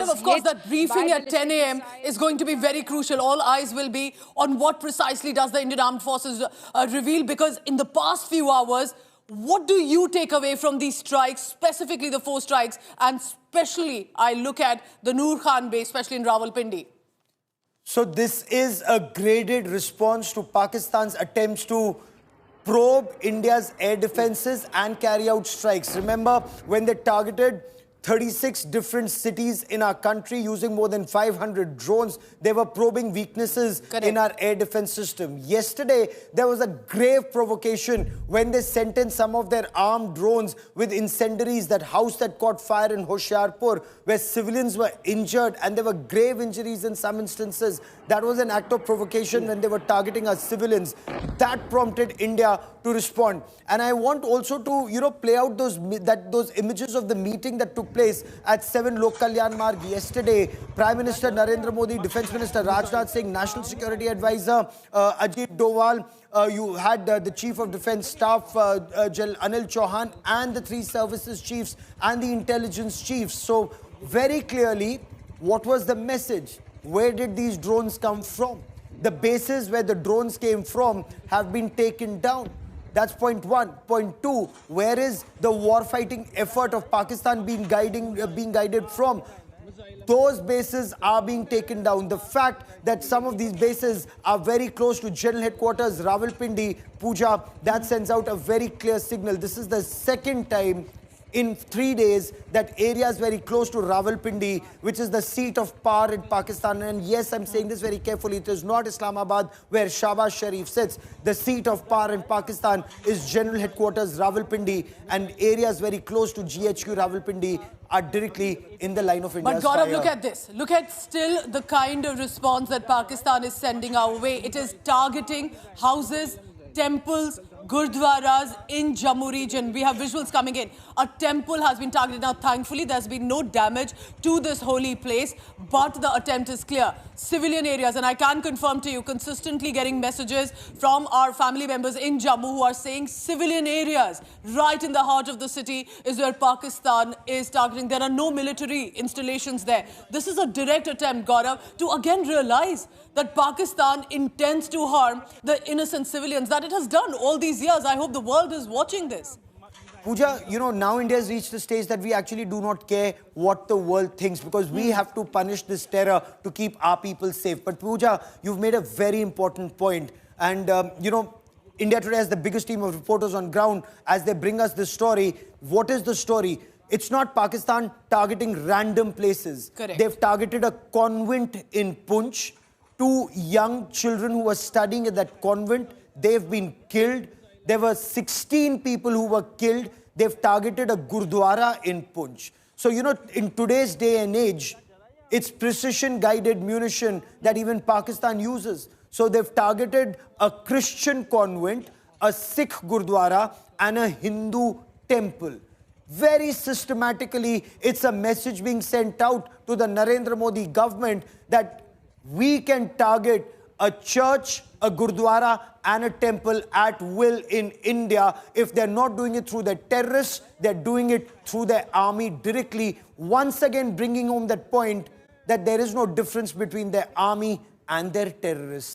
Gaurav, of course, that briefing at 10 a.m. is going to be very crucial. All eyes will be on what precisely does the Indian Armed Forces reveal, because in the past few hours, what do you take away from these strikes, specifically the 4 strikes, and especially I look at the Noor Khan base, especially in Rawalpindi? So this is a graded response to Pakistan's attempts to probe India's air defenses and carry out strikes. Remember when they targeted 36 different cities in our country using more than 500 drones. They were probing weaknesses in our air defense system. Yesterday, there was a grave provocation when they sent in some of their armed drones with incendiaries, that house that caught fire in Hoshiarpur, where civilians were injured and there were grave injuries in some instances. That was an act of provocation when they were targeting our civilians. That prompted India to respond. And I want also to, play out those images of the meeting that took place at 7 Lok Kalyan Marg yesterday. Prime Minister Narendra Modi, Defence Minister Rajnath Singh, National Security Advisor Ajit Doval, you had the Chief of Defence Staff, Anil Chauhan, and the 3 services chiefs and the intelligence chiefs. So very clearly, what was the message? Where did these drones come from? The bases where the drones came from have been taken down. That's point 1. Point 2, where is the war-fighting effort of Pakistan being guided from? Those bases are being taken down. The fact that some of these bases are very close to General Headquarters, Rawalpindi, Pooja, that sends out a very clear signal. This is the second time in 3 days that areas very close to Rawalpindi, which is the seat of power in Pakistan, and yes, I'm saying this very carefully, it is not Islamabad where Shahbaz Sharif sits. The seat of power in Pakistan is General Headquarters Rawalpindi, and areas very close to GHQ Rawalpindi are directly in the line of India's fire. But Gaurav, fire. look at this. Look at still the kind of response that Pakistan is sending our way. It is targeting houses, temples, Gurdwaras in Jammu region. We have visuals coming in. A temple has been targeted. Now, thankfully, there's been no damage to this holy place, but the attempt is clear. Civilian areas, and I can confirm to you, consistently getting messages from our family members in Jammu who are saying civilian areas right in the heart of the city is where Pakistan is targeting. There are no military installations there. This is a direct attempt, Gaurav, to again realize that Pakistan intends to harm the innocent civilians that it has done all these years. I hope the world is watching this. Pooja, now India has reached a stage that we actually do not care what the world thinks, because we have to punish this terror to keep our people safe. But Pooja, you've made a very important point. And, India today has the biggest team of reporters on ground as they bring us this story. What is the story? It's not Pakistan targeting random places. Correct. They've targeted a convent in Poonch. 2 young children who were studying at that convent, they've been killed. There were 16 people who were killed. They've targeted a Gurdwara in Poonch. So, in today's day and age, it's precision-guided munition that even Pakistan uses. So they've targeted a Christian convent, a Sikh Gurdwara, and a Hindu temple. Very systematically, it's a message being sent out to the Narendra Modi government that we can target a church, a Gurdwara, and a temple at will in India. If they're not doing it through the terrorists, they're doing it through their army directly. Once again, bringing home that point that there is no difference between their army and their terrorists.